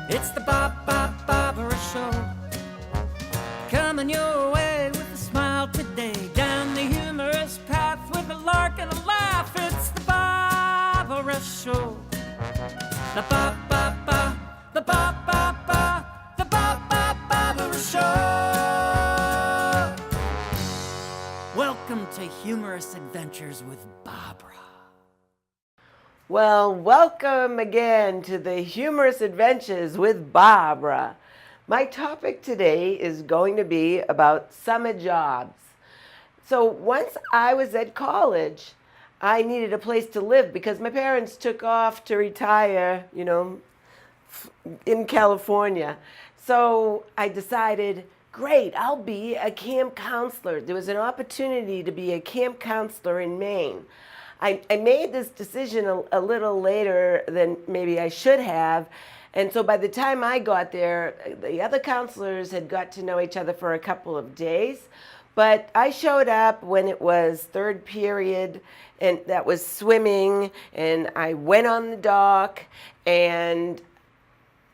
It's the Bob Barbara Show. Coming your way with a smile today. Down the humorous path with a lark and a laugh. It's the Barbara Show. The Bob the Bob the Bob Barbara Show. Welcome to Humorous Adventures with Barbara. Well, welcome again to the Humorous Adventures with Barbara. My topic today is going to be about summer jobs. So once I was at college, I needed a place to live because my parents took off to retire, in California. So I decided, great, I'll be a camp counselor. There was an opportunity to be a camp counselor in Maine. I made this decision a little later than maybe I should have. And so by the time I got there, the other counselors had got to know each other for a couple of days. But I showed up when it was third period, and that was swimming, and I went on the dock, and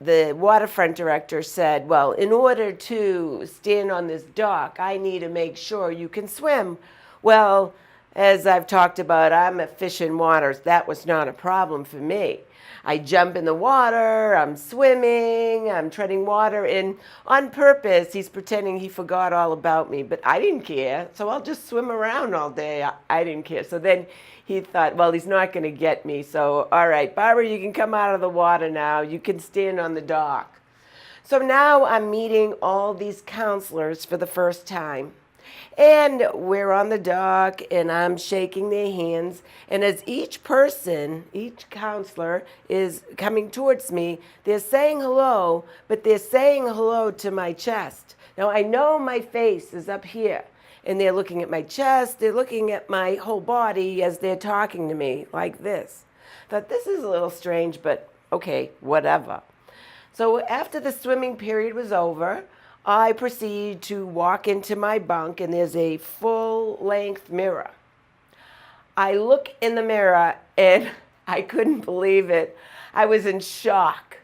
the waterfront director said, well, in order to stand on this dock, I need to make sure you can swim. Well, as I've talked about, I'm a fish in waters. That was not a problem for me. I jump in the water, I'm swimming, I'm treading water, and on purpose, he's pretending he forgot all about me, but I didn't care, so I'll just swim around all day. I didn't care. So then he thought, well, he's not going to get me, so all right, Barbara, you can come out of the water now. You can stand on the dock. So now I'm meeting all these counselors for the first time. And we're on the dock, and I'm shaking their hands. And as each person, each counselor is coming towards me, they're saying hello, but they're saying hello to my chest. Now, I know my face is up here, and they're looking at my chest. They're looking at my whole body as they're talking to me like this. I thought, this is a little strange, but okay, whatever. So after the swimming period was over, I proceed to walk into my bunk, and there's a full-length mirror. I look in the mirror, and I couldn't believe it. I was in shock.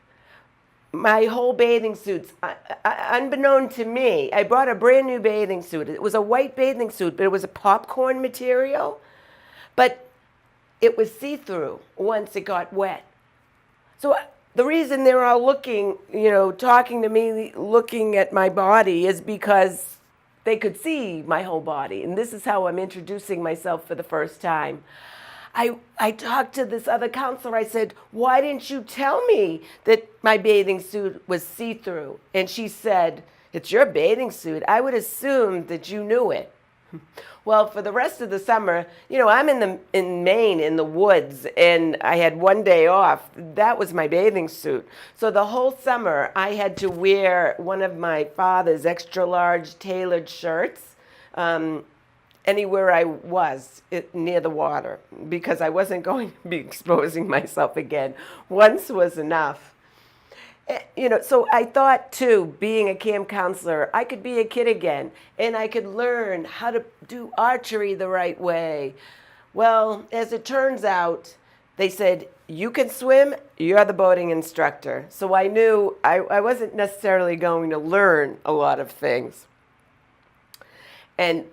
My whole bathing suits, unbeknown to me, I brought a brand new bathing suit. It was a white bathing suit, but it was a popcorn material. But it was see-through once it got wet. So the reason they're all looking, talking to me, looking at my body is because they could see my whole body. And this is how I'm introducing myself for the first time. I talked to this other counselor. I said, why didn't you tell me that my bathing suit was see-through? And she said, it's your bathing suit. I would assume that you knew it. Well, for the rest of the summer, I'm in Maine in the woods, and I had one day off. That was my bathing suit. So the whole summer, I had to wear one of my father's extra large tailored shirts anywhere I was near the water, because I wasn't going to be exposing myself again. Once was enough. So I thought, too, being a camp counselor, I could be a kid again, and I could learn how to do archery the right way. Well, as it turns out, they said, you can swim, you're the boating instructor. So I knew I wasn't necessarily going to learn a lot of things. And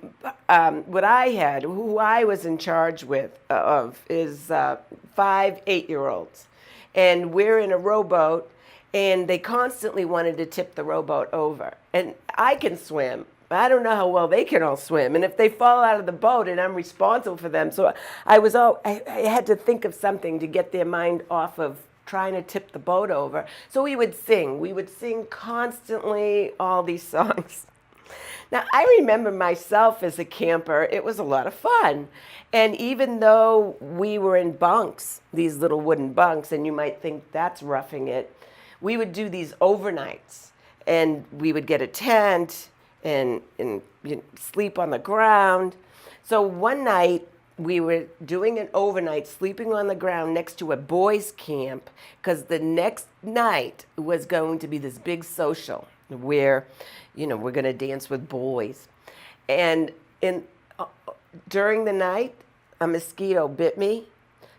what I had, who I was in charge of, is 5 8-year-olds. And we're in a rowboat, and they constantly wanted to tip the rowboat over. And I can swim, but I don't know how well they can all swim. And if they fall out of the boat, and I'm responsible for them, so I had to think of something to get their mind off of trying to tip the boat over. So we would sing. We would sing constantly all these songs. Now, I remember myself as a camper, it was a lot of fun. And even though we were in bunks, these little wooden bunks, and you might think that's roughing it, we would do these overnights, and we would get a tent and sleep on the ground. So one night we were doing an overnight, sleeping on the ground next to a boys' camp, because the next night was going to be this big social where, we're going to dance with boys. And during the night, a mosquito bit me.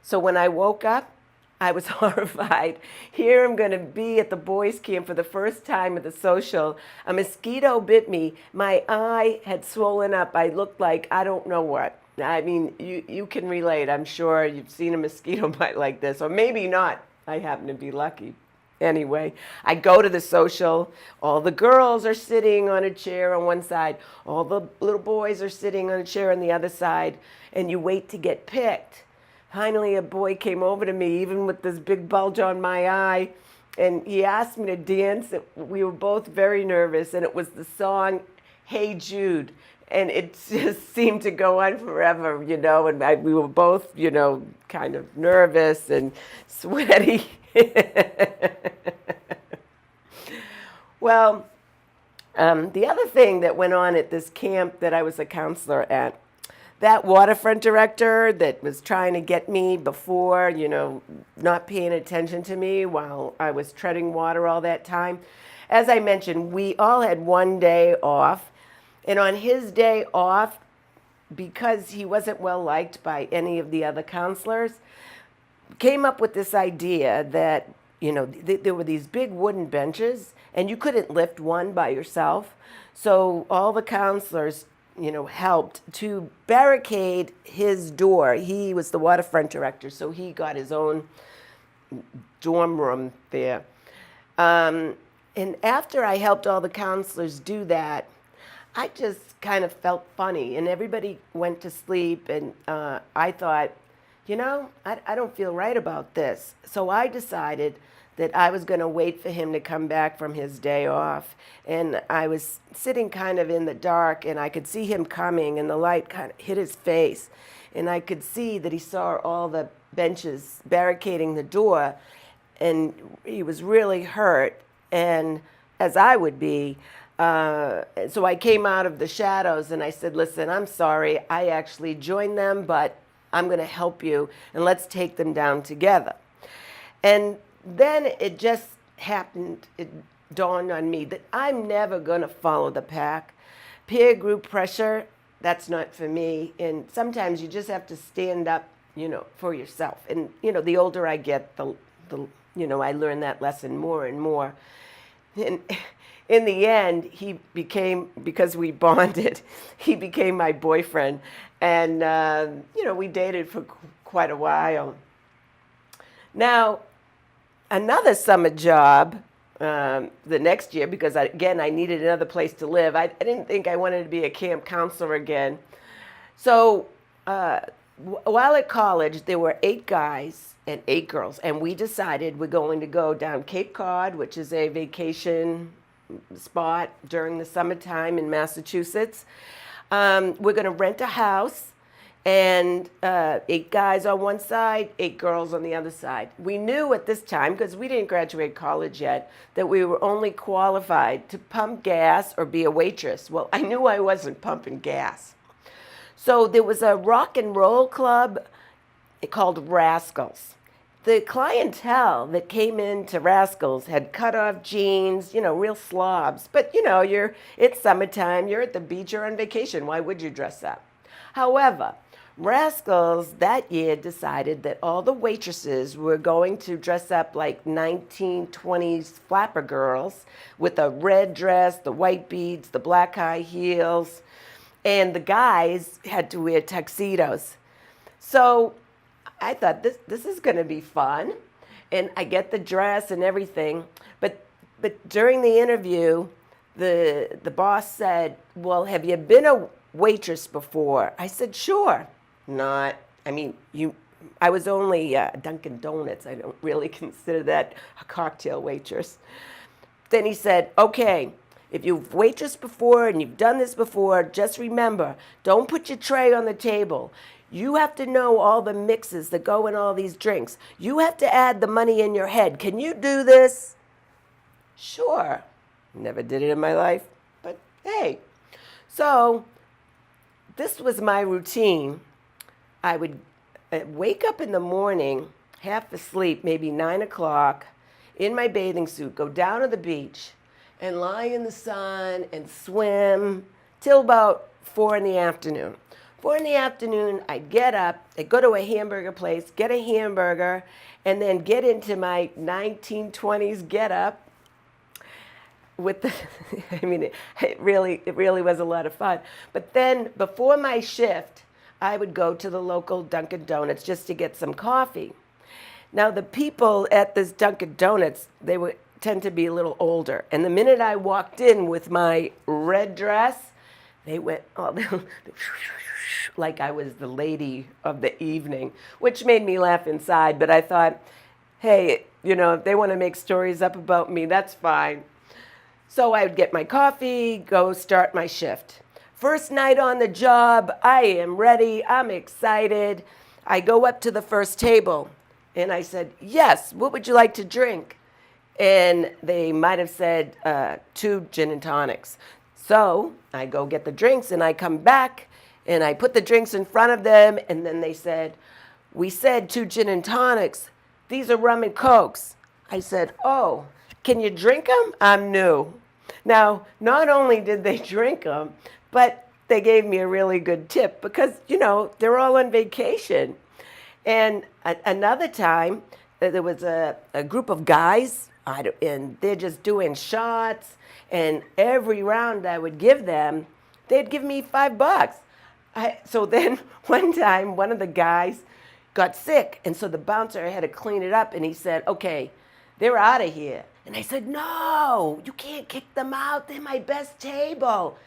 So when I woke up, I was horrified. Here I'm going to be at the boys' camp for the first time at the social. A mosquito bit me. My eye had swollen up. I looked like I don't know what. I mean, you can relate. I'm sure you've seen a mosquito bite like this, or maybe not. I happen to be lucky. Anyway, I go to the social. All the girls are sitting on a chair on one side. All the little boys are sitting on a chair on the other side. And you wait to get picked. Finally, a boy came over to me, even with this big bulge on my eye, and he asked me to dance. We were both very nervous, and it was the song Hey Jude. And it just seemed to go on forever, and we were both, kind of nervous and sweaty. Well, the other thing that went on at this camp that I was a counselor at, that waterfront director that was trying to get me before, not paying attention to me while I was treading water all that time. As I mentioned, we all had one day off. And on his day off, because he wasn't well liked by any of the other counselors, came up with this idea that, there were these big wooden benches and you couldn't lift one by yourself. So all the counselors helped to barricade his door. He was the waterfront director, so he got his own dorm room there. And after I helped all the counselors do that, I just kind of felt funny, and everybody went to sleep, and I thought, I don't feel right about this. So I decided that I was going to wait for him to come back from his day off. And I was sitting kind of in the dark, and I could see him coming, and the light kind of hit his face. And I could see that he saw all the benches barricading the door, and he was really hurt, and as I would be. So I came out of the shadows, and I said, listen, I'm sorry. I actually joined them, but I'm going to help you, and let's take them down together. And then it just happened, it dawned on me that I'm never going to follow the pack. Peer group pressure, that's not for me. And sometimes you just have to stand up, for yourself. And, the older I get, the I learn that lesson more and more. And in the end, he became, because we bonded, he became my boyfriend. And, we dated for quite a while. Now, another summer job the next year, because I needed another place to live. I didn't think I wanted to be a camp counselor again. So while at college, there were 8 guys and 8 girls, and we decided we're going to go down Cape Cod, which is a vacation spot during the summertime in Massachusetts. We're going to rent a house. And 8 guys on one side, 8 girls on the other side. We knew at this time, because we didn't graduate college yet, that we were only qualified to pump gas or be a waitress. Well, I knew I wasn't pumping gas. So there was a rock and roll club called Rascals. The clientele that came into Rascals had cut off jeans, real slobs. But, it's summertime, you're at the beach, you're on vacation. Why would you dress up? However, Rascals that year decided that all the waitresses were going to dress up like 1920s flapper girls with a red dress, the white beads, the black high heels, and the guys had to wear tuxedos. So I thought this is going to be fun, and I get the dress and everything. But during the interview, the boss said, "Well, have you been a waitress before?" I said, "Sure." I was only Dunkin' Donuts. I don't really consider that a cocktail waitress. Then he said, "Okay, if you've waitressed before and you've done this before, just remember, don't put your tray on the table. You have to know all the mixes that go in all these drinks. You have to add the money in your head. Can you do this?" Sure. Never did it in my life, but hey. So this was my routine. I would wake up in the morning, half asleep, maybe 9 o'clock, in my bathing suit, go down to the beach and lie in the sun and swim till about 4 in the afternoon. 4 in the afternoon, I'd get up, I'd go to a hamburger place, get a hamburger, and then get into my 1920s get up with the, I mean, it really was a lot of fun. But then before my shift, I would go to the local Dunkin' Donuts just to get some coffee. Now, the people at this Dunkin' Donuts, they would tend to be a little older. And the minute I walked in with my red dress, they went, oh, like I was the lady of the evening, which made me laugh inside. But I thought, hey, you know, if they want to make stories up about me, that's fine. So I would get my coffee, go start my shift. First night on the job, I am ready, I'm excited. I go up to the first table and I said, yes, what would you like to drink? And they might have said 2 gin and tonics. So I go get the drinks and I come back and I put the drinks in front of them, and then they said, we said 2 gin and tonics. These are rum and cokes. I said, oh, can you drink them? I'm new. Now, not only did they drink them, but they gave me a really good tip because, you know, they're all on vacation. And another time, there was a group of guys, and they're just doing shots, and every round I would give them, they'd give me $5. So then one time, one of the guys got sick, and so the bouncer had to clean it up, and he said, okay, they're out of here. And I said, no, you can't kick them out. They're my best table.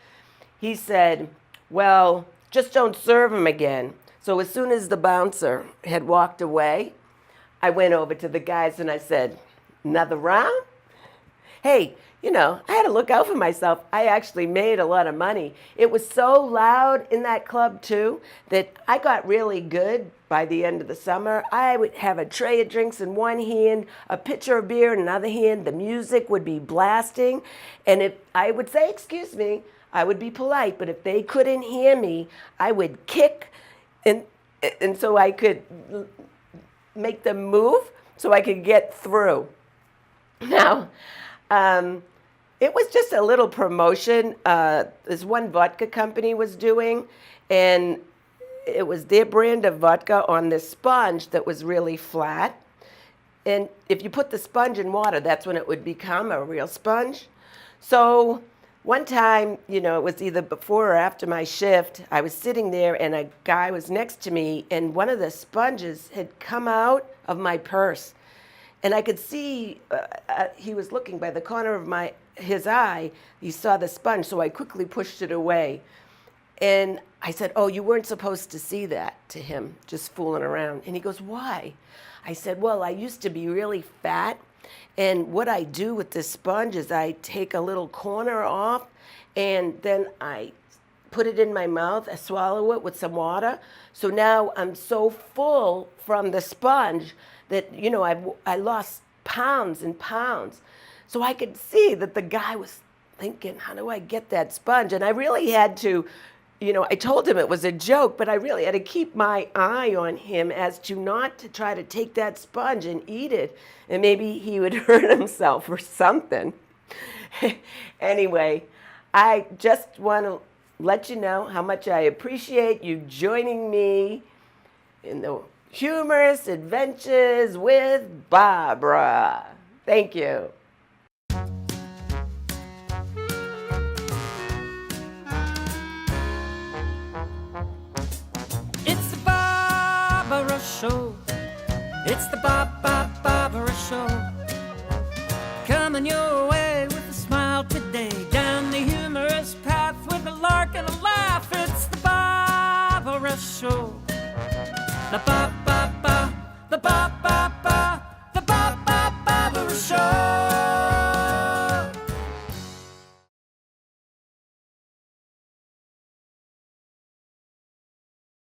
He said, well, just don't serve them again. So as soon as the bouncer had walked away, I went over to the guys and I said, another round? Hey, you know, I had to look out for myself. I actually made a lot of money. It was so loud in that club too that I got really good by the end of the summer. I would have a tray of drinks in one hand, a pitcher of beer in another hand. The music would be blasting. And if I would say, excuse me, I would be polite, but if they couldn't hear me, I would kick and so I could make them move so I could get through. Now, it was just a little promotion this one vodka company was doing, and it was their brand of vodka on this sponge that was really flat. And if you put the sponge in water, that's when it would become a real sponge. So one time, you know, it was either before or after my shift, I was sitting there and a guy was next to me, and one of the sponges had come out of my purse. And I could see he was looking by the corner of his eye. He saw the sponge, so I quickly pushed it away. And I said, oh, you weren't supposed to see that, to him, just fooling around. And he goes, why? I said, well, I used to be really fat. And what I do with this sponge is I take a little corner off, and then I put it in my mouth, I swallow it with some water. So now I'm so full from the sponge that, you know, I lost pounds and pounds. So I could see that the guy was thinking, how do I get that sponge? And I really had to, you know, I told him it was a joke, but I really had to keep my eye on him as to not to try to take that sponge and eat it. And maybe he would hurt himself or something. Anyway, I just want to let you know how much I appreciate you joining me in the Humorous Adventures with Barbara. Thank you. It's the Barbara Show. It's the Barbara Show. Coming your way with a smile today. Down the humorous path with a lark and a laugh. It's the Barbara Show. The ba ba ba, the ba ba.